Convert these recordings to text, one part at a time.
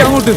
അങ്ങോട്ട്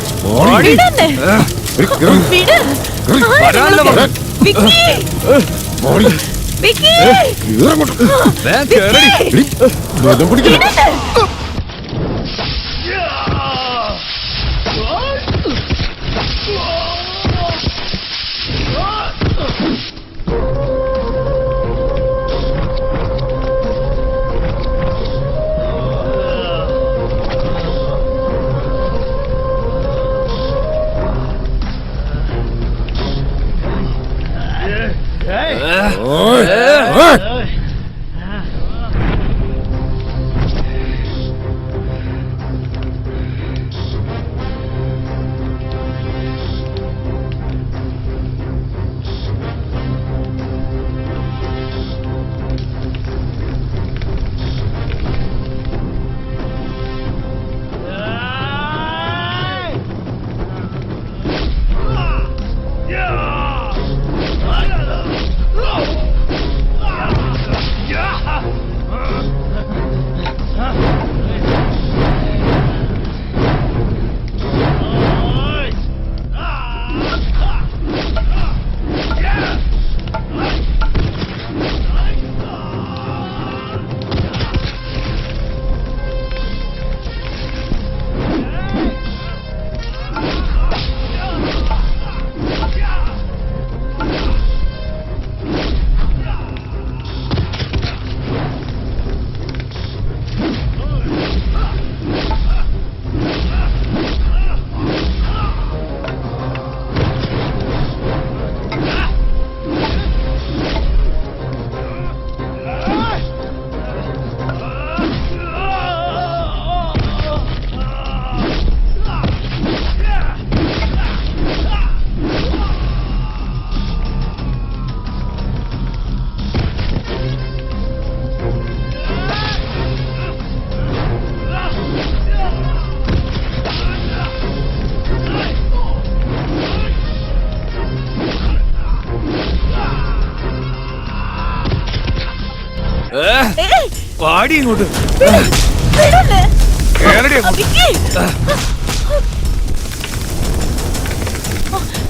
പാടി ഇങ്ങോട്ട്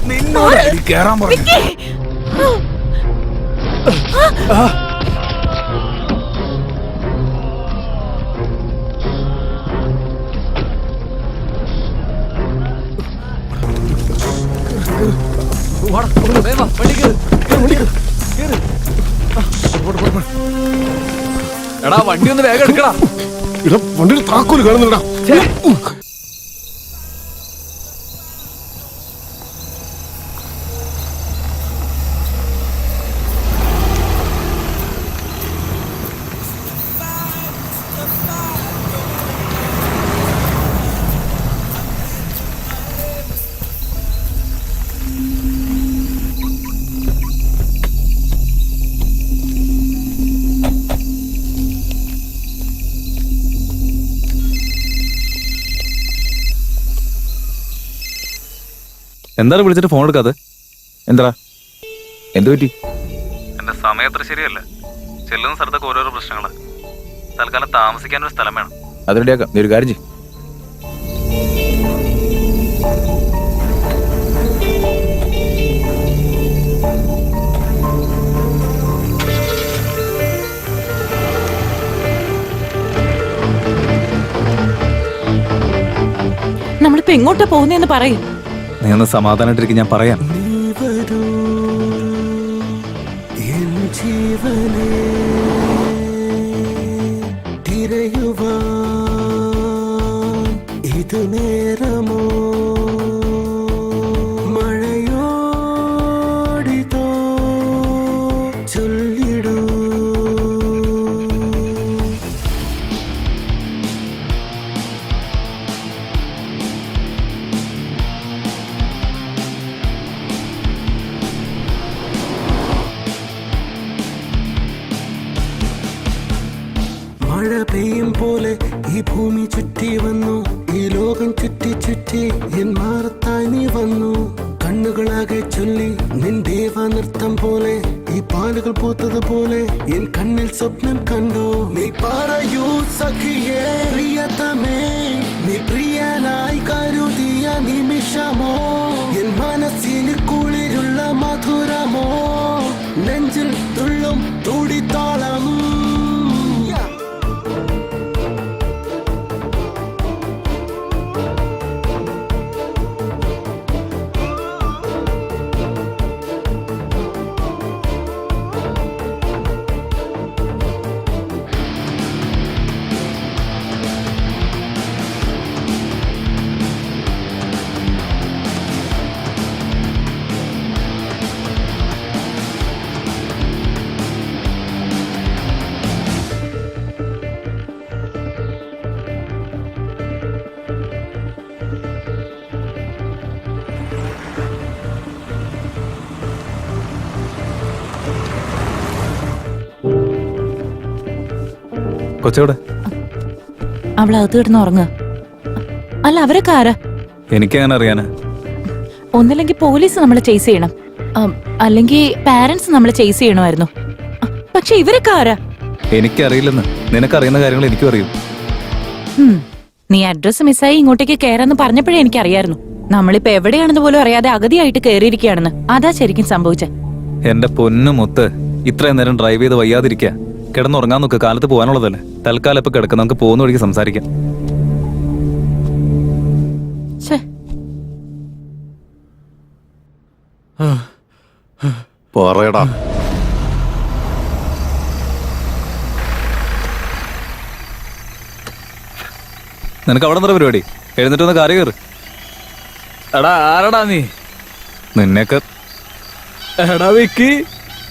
നിന്നോട് കേറാൻ പറഞ്ഞു. എടാ വണ്ടി ഒന്ന് വേഗം എടുക്കടാ. വണ്ടിയുടെ താക്കോല് കാണുന്നുണ്ടാ. എന്താണ് വിളിച്ചിട്ട് ഫോൺ എടുക്കാതെ? എന്താ എന്ത് പറ്റി? എന്റെ സമയം അത്ര ശരിയല്ല. ചെല്ലുന്ന സ്ഥലത്തൊക്കെ ഓരോരോ പ്രശ്നങ്ങള്. തൽക്കാലം താമസിക്കാനൊരു സ്ഥലം വേണം. അതിനിടെയാക്കാം. നീ ഒരു കാര്യം ചെയ്യ്. നമ്മളിപ്പോ എങ്ങോട്ടാ പോകുന്നതെന്ന് പറയും. നീ ഒന്ന് സമാധാനായിട്ടിരിക്കും, ഞാൻ പറയാം. ഇത് നേരമോ മഴയോടിതോ ചൊല്ലിടൂ. മഴ പെയ്യും പോലെ ഈ ഭൂമി ചുറ്റി വന്നു, ഈ ലോകം ചുറ്റി ചുറ്റി എൻ മാറത്തായി നീ വന്നു. കണ്ണുകളാകെ ചൊല്ലി നിൻ ദേവനൃത്തം പോലെ, ഈ പാലുകൾ പൂത്തതുപോലെ എൻ കണ്ണിൽ സ്വപ്നം കണ്ടു. നീ പറയൂ സഖിയേ പ്രിയതമേ, നീ പ്രിയനായി നിമിഷമോ എൻ മനസ്സിൽ കുളിരുള്ള മധുരമോ നെഞ്ചിൽ തുള്ളും തുടിത്താളം കൊച്ചവിടെ അവൾ അകത്ത് കിടന്ന് ഉറങ്ങുക. അല്ല, അവരൊക്കെ ആരാ? എനിക്കങ്ങനെ അറിയാനാ? ഒന്നില്ലെങ്കിൽ പോലീസ് നമ്മളെ ചേസ് ചെയ്യണം, അല്ലെങ്കിൽ പാരന്റ്സ് നമ്മളെ ചേസ് ചെയ്യണമായിരുന്നു. പക്ഷെ ഇവരൊക്കെ ആരാ? എനിക്കറിയില്ലെന്ന്. നിനക്കറിയുന്ന കാര്യങ്ങൾ എനിക്കും അറിയും. നീ അഡ്രസ് മിസ്സായി ഇങ്ങോട്ടേക്ക് കയറാന്ന് പറഞ്ഞപ്പോഴേ എനിക്കറിയായിരുന്നു. നമ്മളിപ്പോ എവിടെയാണെന്ന് പോലും അറിയാതെ അഗതിയായിട്ട് കയറിയിരിക്കുകയാണെന്ന്. അതാ ശരിക്കും സംഭവിച്ചെ. എന്റെ പൊന്നു മുത്ത്, ഇത്രയും നേരം ഡ്രൈവ് ചെയ്ത് വയ്യാതിരിക്കുക. കിടന്നുറങ്ങാൻ നോക്ക്, കാലത്ത് പോകാനുള്ളതല്ലേ. തൽക്കാലം ഇപ്പൊ കിടക്കാം, നമുക്ക് പോകുന്ന വഴിക്ക് സംസാരിക്കാം. പറയടാ. നിനക്ക് അവിടെ നിന്നൊരു പരിപാടി? എഴുന്നിട്ട് വന്ന് കാര്യം കയറ്. എടാ ആരടാ നീ? നിന്നെയൊക്കെ എടാ വിക്കി,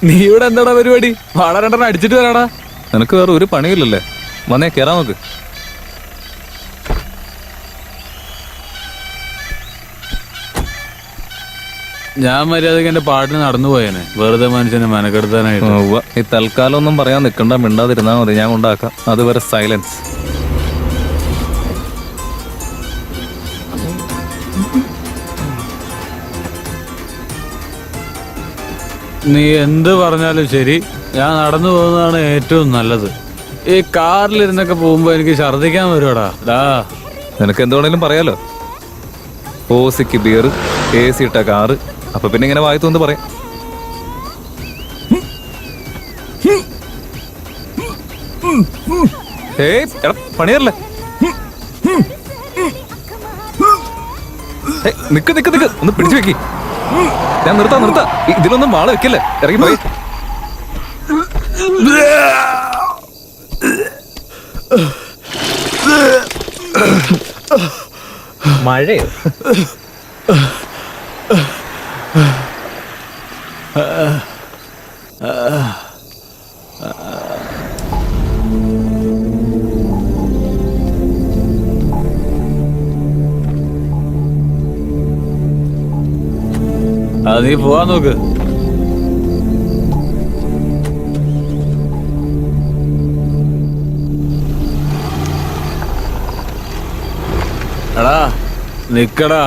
നീ ഇവിടെ എന്താടാ പരിപാടി? വാട രണ്ടെണ്ണം അടിച്ചിട്ട് വരാടാ. നിനക്ക് വേറെ ഒരു പണിയില്ലല്ലേ? വന്നേ കയറാൻ നോക്ക്. ഞാൻ മര്യാദക്ക് എന്റെ പാട്ടിന് നടന്നു പോയേനെ, വെറുതെ മനുഷ്യനെ മെനക്കെടുത്താനായിട്ട്. ഈ തൽക്കാലം ഒന്നും പറയാൻ നിൽക്കണ്ട, മിണ്ടാതിരുന്നാ മതി. ഞാൻ കൊണ്ടാക്കാം. അതുവരെ സൈലൻസ്. നീ എന്ത് പറഞ്ഞാലും ശരി, ഞാൻ നടന്നു പോകുന്നതാണ് ഏറ്റവും നല്ലത്. ഈ കാറിലിരുന്നൊക്കെ പോകുമ്പോ എനിക്ക് ഛർദിക്കാൻ വരുവാടാ. നിനക്ക് എന്തുവേണേലും പറയാലോ. ഓസിക്ക് ബിയർ, AC ഇട്ട കാറ്, അപ്പൊ പിന്നെ ഇങ്ങനെ വായി തോന്നുന്നു പറയാം. പണിയല്ലേ? നിക്ക് നിക്ക് നിക്ക്, ഒന്ന് പിടിച്ചു വെക്കി. ഞാൻ നിർത്താം. ഇതിലൊന്നും വാള വെക്കല്ലേ, ഇറങ്ങി പോയി. മഴയോ? നീ പോവാൻ നോക്ക്. എടാ നിക്കടാ.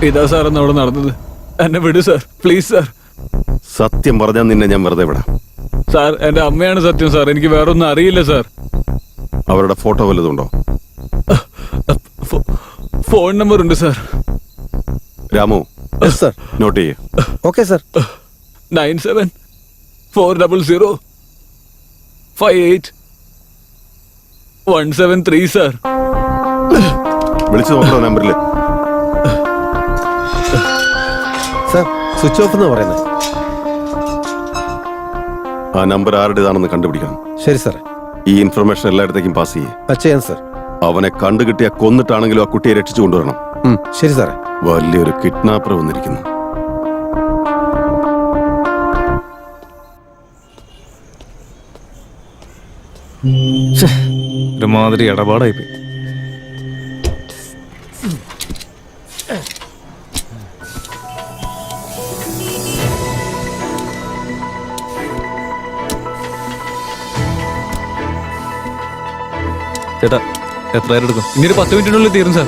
ഇതാ സാർ എന്നോട് നടന്നത്. എന്നെ വിടൂ സാർ, പ്ലീസ് സാർ. സത്യം പറഞ്ഞാൽ നിന്നെ ഞാൻ വെറുതെ വിടാം. സാർ എന്റെ അമ്മയാണ് സത്യം സാർ, എനിക്ക് വേറൊന്നും അറിയില്ല സാർ. അവരുടെ ഫോട്ടോ വല്ലതുണ്ടോ? ഫോൺ നമ്പർ ഉണ്ട് സാർ. രാമു, സർ. നോട്ട് ചെയ്യേ. Okay sir. 97405817 സാർ. വിളിച്ചു നോക്കണോ നമ്പറില്? സർ സ്വിച്ച് ഓഫ് എന്ന് പറയുന്നത്. ആ നമ്പർ ആരുടേതാണെന്ന് കണ്ടുപിടിക്കണം. ശരി സാർ. ഈ ഇൻഫർമേഷൻ എല്ലായിടത്തേക്കും പാസ് ചെയ്യേ. ചെയ്യാം സർ. അവനെ കണ്ടുകിട്ടിയ കൊന്നിട്ടാണെങ്കിലും ആ കുട്ടിയെ രക്ഷിച്ചു കൊണ്ടുവരണം. ശരി സാറേ. വലിയൊരു കിഡ്നാപ്പർ വന്നിരിക്കുന്നു. ഒരുമാതിരി ഇടപാടായി പോയി. ചേട്ടാ, എത്ര നേരം എടുക്കും? ഇനി ഒരു 10 മിനിറ്റിനുള്ളിൽ തീരും സാർ.